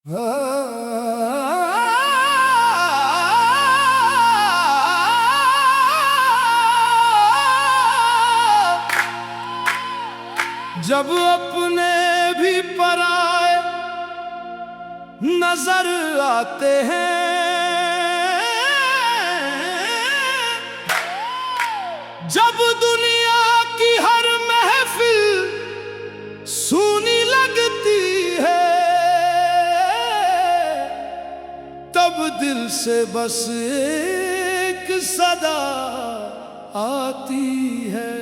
जब अपने भी पराए नजर आते हैं, जब दुनिया की हर महफिल सूनी लगती है, तब दिल से बस एक सदा आती है।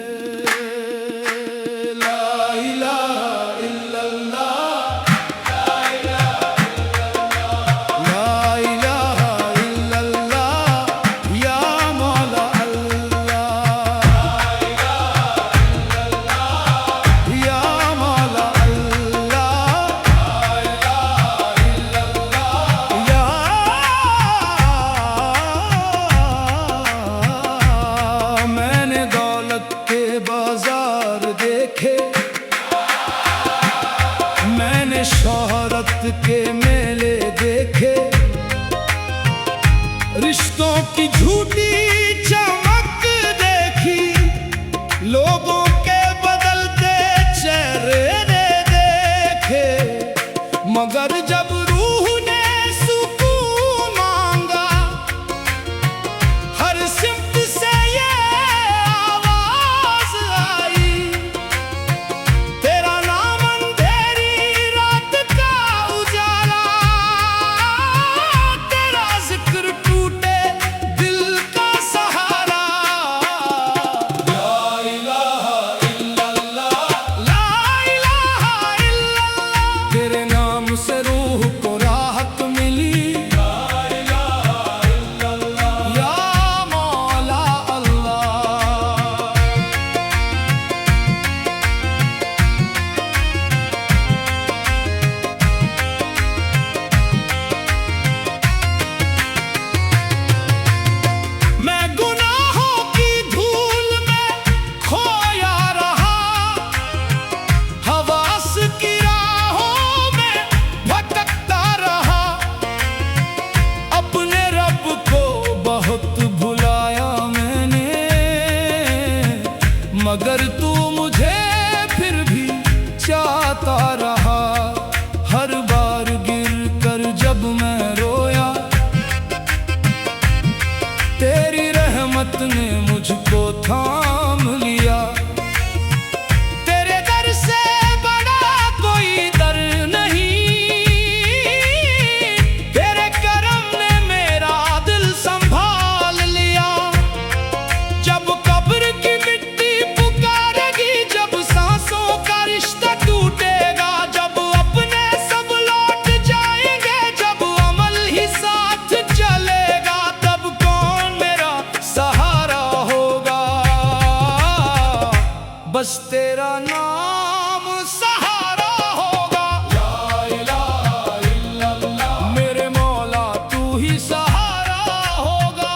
मैंने शोहरत के मेले देखे, रिश्तों की झूठी चमक देखी, लोगों के बदलते चेहरे देखे, मगर जब रूह ने सुकून मांगा, हर सिमत से ये आवाज आई, तेरा नाम अंधेरी रात का उजाला, तेरा जिक्र टूटे दिल का सहारा। ला इलाहा इल्लल्लाह, ला इलाहा इल्लल्लाह, तेरे नाम से रूह को राहत मिली। ला इलाहा इल्लल्लाह, या मौला अल्लाह। मैं गुनाहों की धूल में खोया रहा, हवास की राहों में भटकता रहा, अपने रब को बहुत भुलाया मैंने, मगर तू मुझे फिर भी चाहता रहा। हर बार गिर कर जब मैं रोया, तेरी रहमत ने मुझको थाम लिया, तेरे दर से बड़ा कोई दर नहीं, तेरे करम ने मेरा दिल संभाल लिया। जब कब्र की मिट्टी पुकारेगी, जब सांसों का रिश्ता टूटेगा, जब अपने सब लौट जाएंगे, जब अमल ही साथ चलेगा, तब कौन मेरा सहारा होगा? बस तेरा नाम सहारा होगा। ला इलाहा इल्लल्लाह, मेरे मौला तू ही सहारा होगा।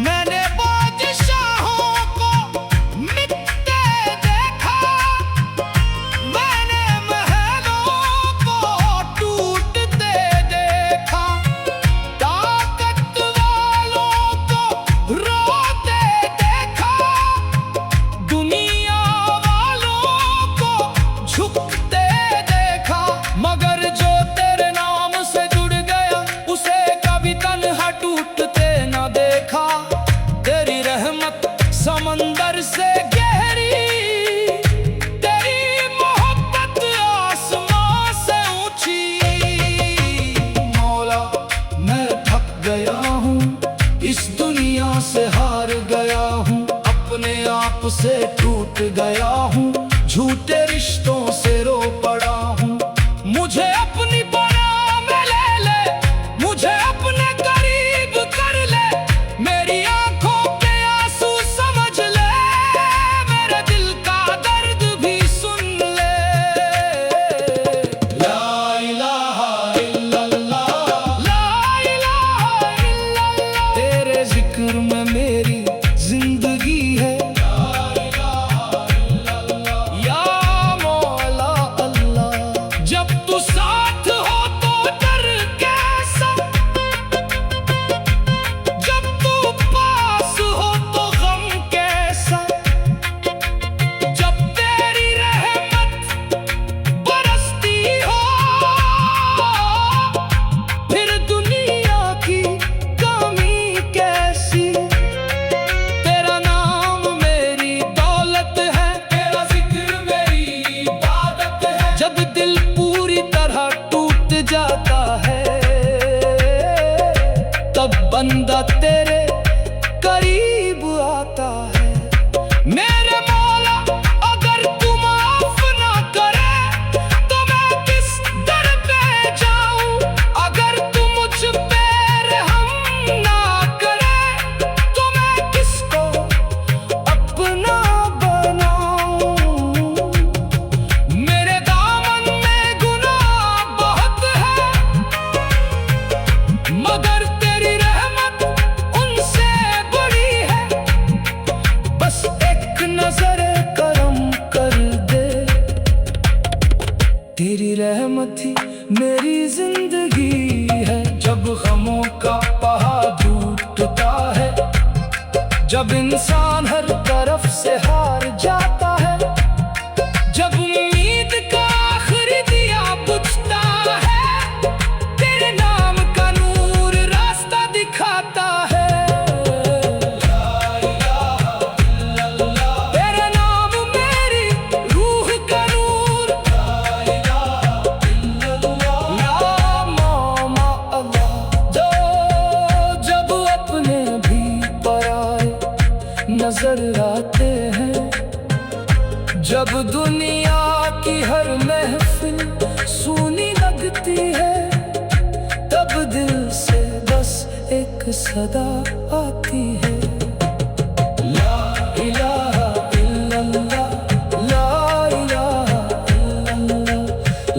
मैंने बादशाहों को मिटते देखा, मैंने महलों को टूटते देखा, ताकत वालों को रोते देखा, दुनिया वालों को झुकते देखा, मगर जो तेरे नाम से जुड़ गया, उसे कभी तन्हा टूटते न देखा। तेरी रहमत समंदर से गहरी, तेरी मोहब्बत आसमां से ऊंची। मौला मैं थक गया हूँ, इस दुनिया से हार गया हूँ, अपने आप से टूट गया हूँ, झूठे रिश्तों से रो पड़ा हूँ। मुझे अपनी पनाह में ले ले, मुझे अपने करीब कर ले, मेरी आंखों के आंसू समझ ले, मेरे दिल का दर्द भी सुन ले। ला इलाहा इल्लल्लाह, ला इलाहा इल्लल्लाह। बंदा तेरे करीब आता है। मेरे मौला अगर तू माफ ना करे तो मैं किस दर पे जाऊं। अगर तू मुझ पे रहम ना करे तो मैं किसको अपना बनाऊं। मेरे दामन में गुनाह बहुत है मगर तेरी रहमत उनसे बड़ी है। बस एक नजर करम कर दे, तेरी रहमत ही मेरी जिंदगी है। जब गमों का पहाड़ टूटता है, जब इंसान हर तरफ से हार जाता है, जब उम्मीद का आखिरी दिया बुझता है, तेरे नाम का नूर रास्ता दिखाता है। तेरे नाम मेरी रूह का नूर, या मौला अल्लाह। जब अपने भी पराए नजर आते हैं, जब दुनिया की हर महफिल सूनी लगती है, तब दिल से बस एक सदा आती है। ला इलाहा इल्लल्लाह, ला इलाहा इल्लल्लाह,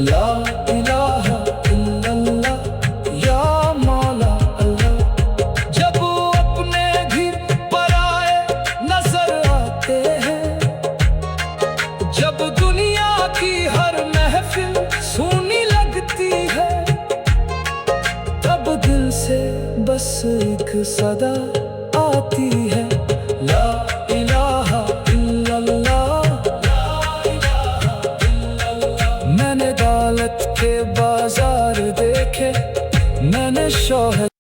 ला इलाहा इल्लल्लाह, या मौला अल्लाह। जब अपने भी पराए नजर आते हैं, जब दुनिया की हर महफिल सूनी लगती है, तब दिल से बस एक सदा आती है। ला इलाहा इल्लल्लाह, ला इलाहा इल्लल्लाह। मैंने दौलत के बाजार देखे, मैंने शोहरत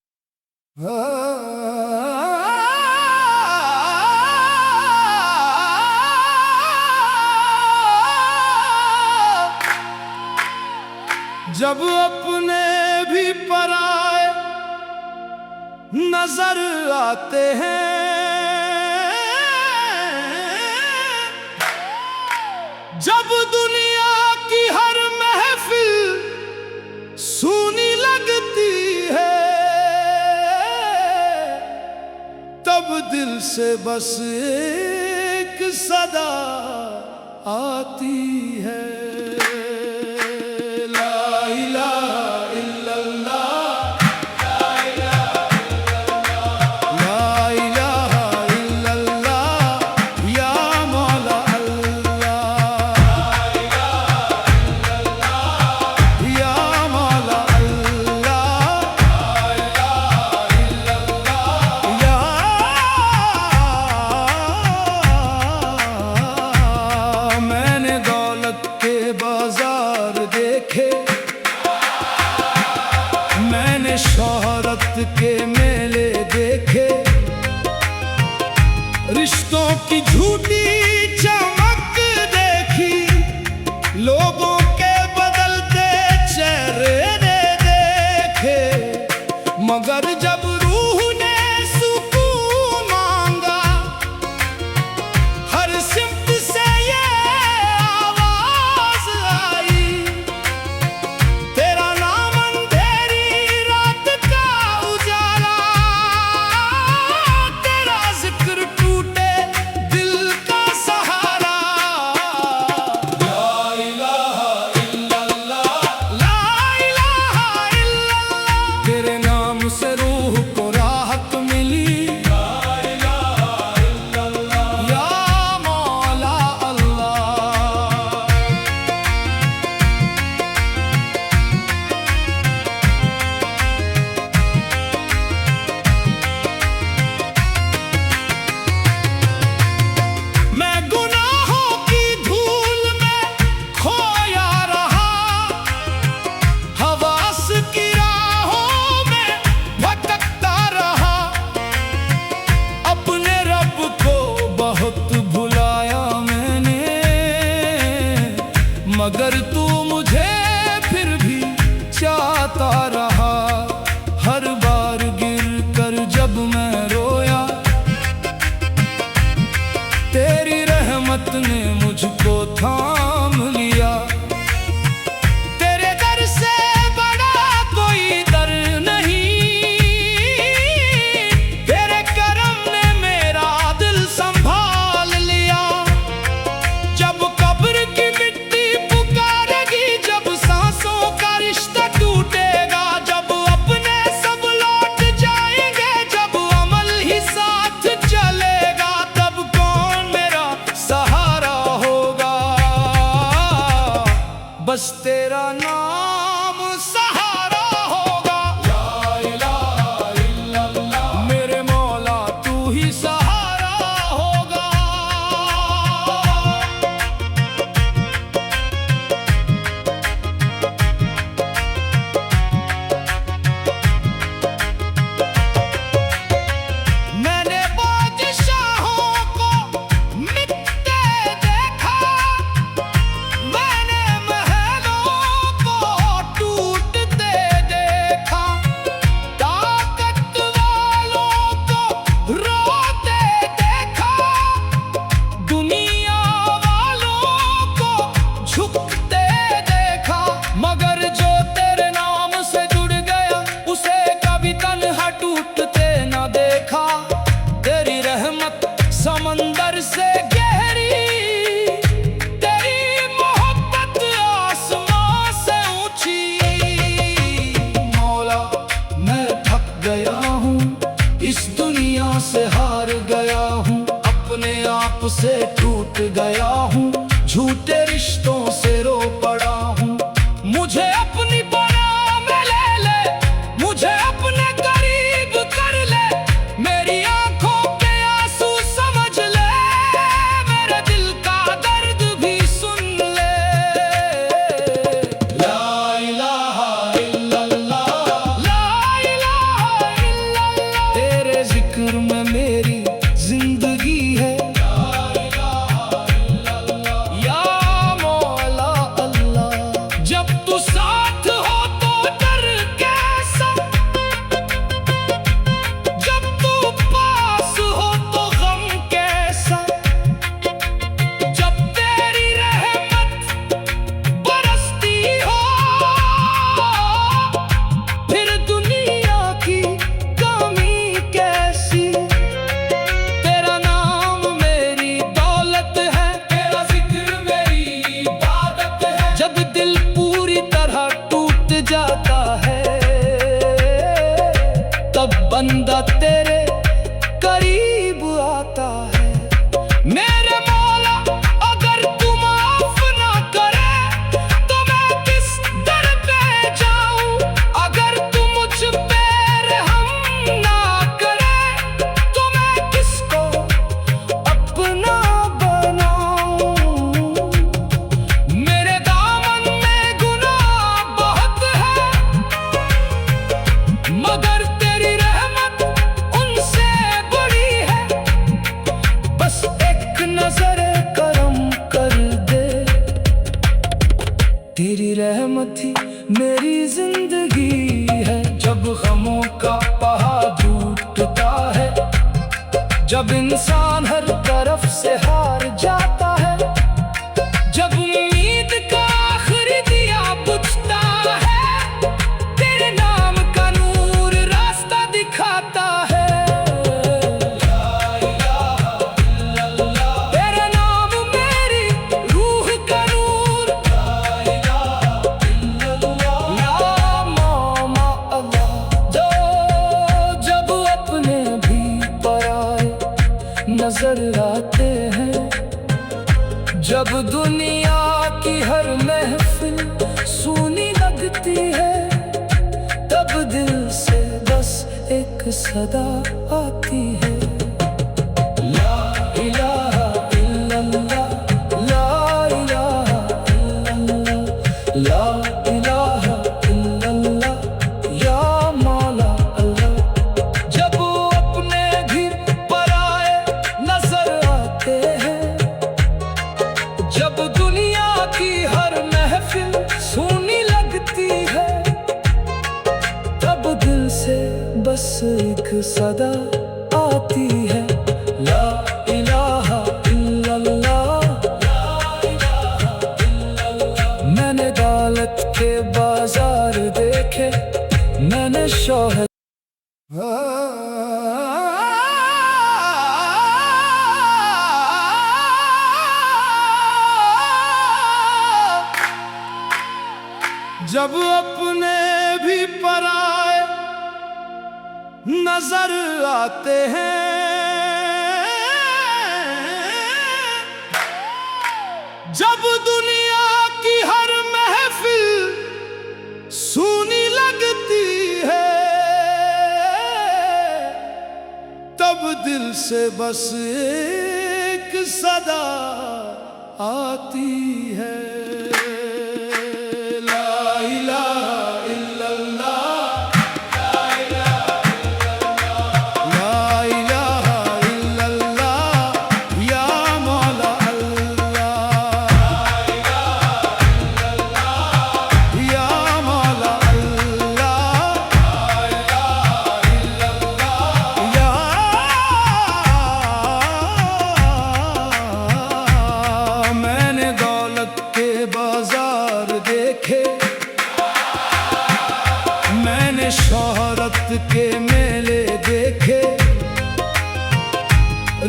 जब अपने भी पराए नजर आते हैं, जब दुनिया की हर महफिल सूनी लगती है, तब दिल से बस एक सदा आती है। मैंने शोहरत के मेले देखे, रिश्तों की झूठी चमक देखी, लोगों के बदलते चेहरे देखे, मगर जब रूह ने सुकून मांगा, हर सिमत से ये आवाज आई, तेरा नाम अंधेरी रात का उजाला, तेरा जिक्र टूटे दिल का सहारा। ला इलाहा इल्लल्लाह, ला इलाहा इल्लल्लाह। तेरे नाम से रूह से टूट गया हूँ, झूठे रिश्तों से रो पड़ा हूँ। मुझे अपनी पनाह में ले ले, मुझे अपने करीब कर ले, मेरी आंखों के आंसू समझ ले, मेरे दिल का दर्द भी सुन ले। ला इलाहा इल्लल्लाह, ला इलाहा इल्लल्लाह, तेरे जिक्र में मेरी जिंदगी है। या मौला अल्लाह, जब तू साथ हो तो डर कैसा, जब तू पास हो तो गम कैसा, जब तेरी रहमत बरसती हो, फिर दुनिया की कमी कैसी। तेरा नाम मेरी दौलत है, तेरा जिक्र मेरी इबादत है। जब दिल पूरी तरह टूट जाता है, तब बंदा तेरे करीब आता है। मेरे मौला, अगर तू माफ ना करे तो मैं किस दर पे जाऊं, अगर तू मुझ पे रहम ना करे तो मैं किसको अपना बनाऊं। मेरे दामन में गुनाह बहुत है, मगर तेरी रहमत उनसे बड़ी है। बस एक नजर करम कर दे, तेरी रहमत ही मेरी जिंदगी है। जब गमों का पहाड़ टूटता है, जब इंसान हर तरफ से हार जाता है, जब उम्मीद का आखिरी दिया बुझता है, तेरे नाम का नूर रास्ता दिखाता है। तेरा नाम मेरी रूह का नूर, या मौला अल्लाह। जब अपने भी पराए नजर आते हैं, जब दुनिया की हर महफिल सूनी लगती है, तब दिल से बस एक सदा आती है। ला इलाहा इल्लल्लाह, ला इलाहा इल्लल्लाह, ला इलाहा इल्लल्लाह, या मौला अल्लाह। जब अपने भी पराए नजर आते हैं, जब दुनिया की हर महफिल सूनी लगती है, तब दिल से बस एक सदा आती है। ला इलाहा इल्लल्लाह, ला इलाहा इल्लल्लाह। मैंने दौलत के बाजार देखे, मैंने शोहरत जब अपने भी पराए नजर आते हैं, जब दुनिया की हर महफिल सूनी लगती है, तब दिल से बस एक सदा आती है। ला इलाहा इल्लल्लाह, ला इलाहा इल्लल्लाह, या मौला अल्लाह, या मौला अल्लाह, या मैंने दौलत के बाजार देखे, मैंने शोहरत के मेले देखे,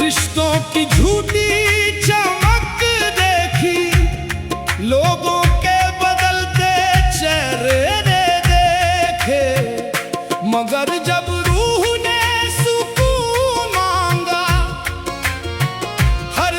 रिश्तों की झूठी चमक देखी, लोगों के बदलते चेहरे देखे, मगर जब रूह ने सुकून मांगा, हर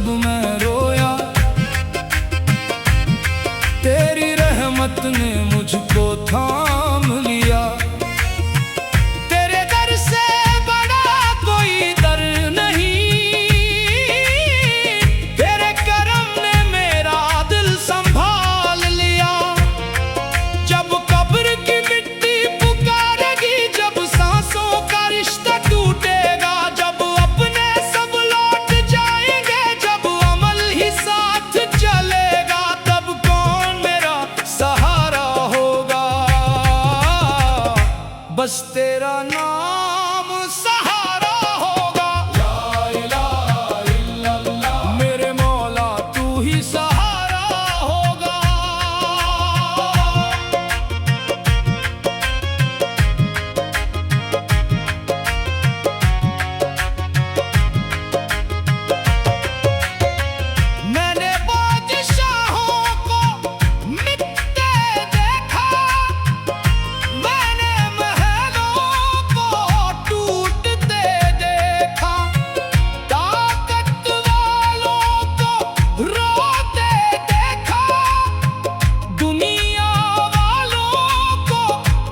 जब मैं रोया, तेरी रहमत ने मुझको थाम लिया। तेरे दर से बड़ा कोई दर नहीं, तेरे करम ने मेरा दिल संभाल लिया। जब कब्र की मिट्टी पुकारेगी, जब सांसों का रिश्ता टूटेगा, जब अपने सब लौट जाएंगे, जब अमल ही साथ चलेगा, तब कौन मेरा सहारा होगा? बस तेरा नाम सहारा होगा। ला इलाहा इल्लल्लाह, मेरे मौला तू ही सहारा होगा। मैंने बादशाहों को मिटते देखा, मैंने महलों को टूटते देखा, ताकत वालों को रोते देखा, दुनिया वालों को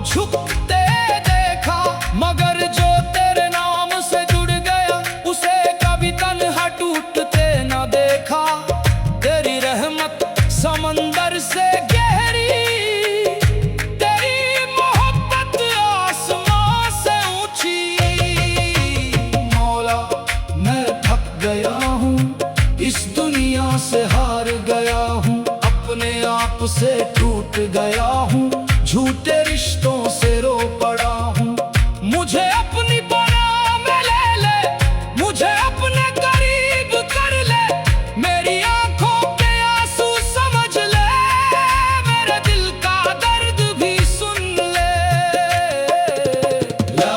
झुकते देखा। मगर जो तेरे नाम से जुड़ गया, उसे कभी तन्हा टूटते न देखा। तेरी रहमत समंदर से गहरी, तेरी मोहब्बत आसमां से ऊंची। मौला मैं थक गया हूँ, इस दुनिया से हार गया हूँ, अपने आप से टूट गया हूँ, झूठे रिश्तों से रो पड़ा हूँ। मुझे अपनी पनाह में ले ले, मुझे अपने करीब कर ले, मेरी आंखों के आंसू समझ ले, मेरे दिल का दर्द भी सुन ले। ला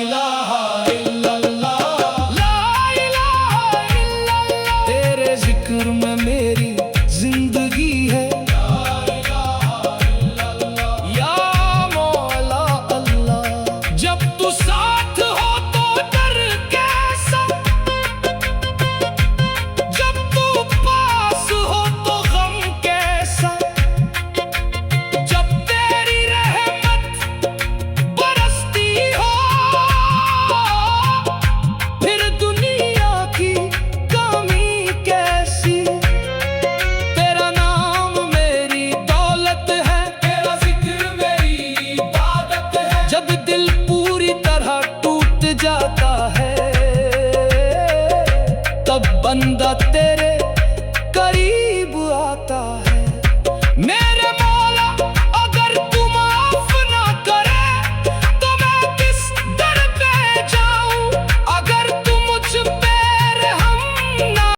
इलाहा इल्लल्लाह, ला इलाहा इल्लल्लाह, तेरे जिक्र में मेरी जिंदगी है। ला इलाहा इल्लल्लाह, या मौला अल्लाह, जब तू साथ हो तो डर कैसा, जब तू पास हो तो गम कैसा, जब तेरी रहमत बरसती हो, फिर दुनिया की कमी कैसी। तेरा नाम मेरी दौलत है, तेरा जिक्र मेरी इबादत है। जब दिल पूरी तरह टूट जाता है, तब बंदा तेरे करीब आता है।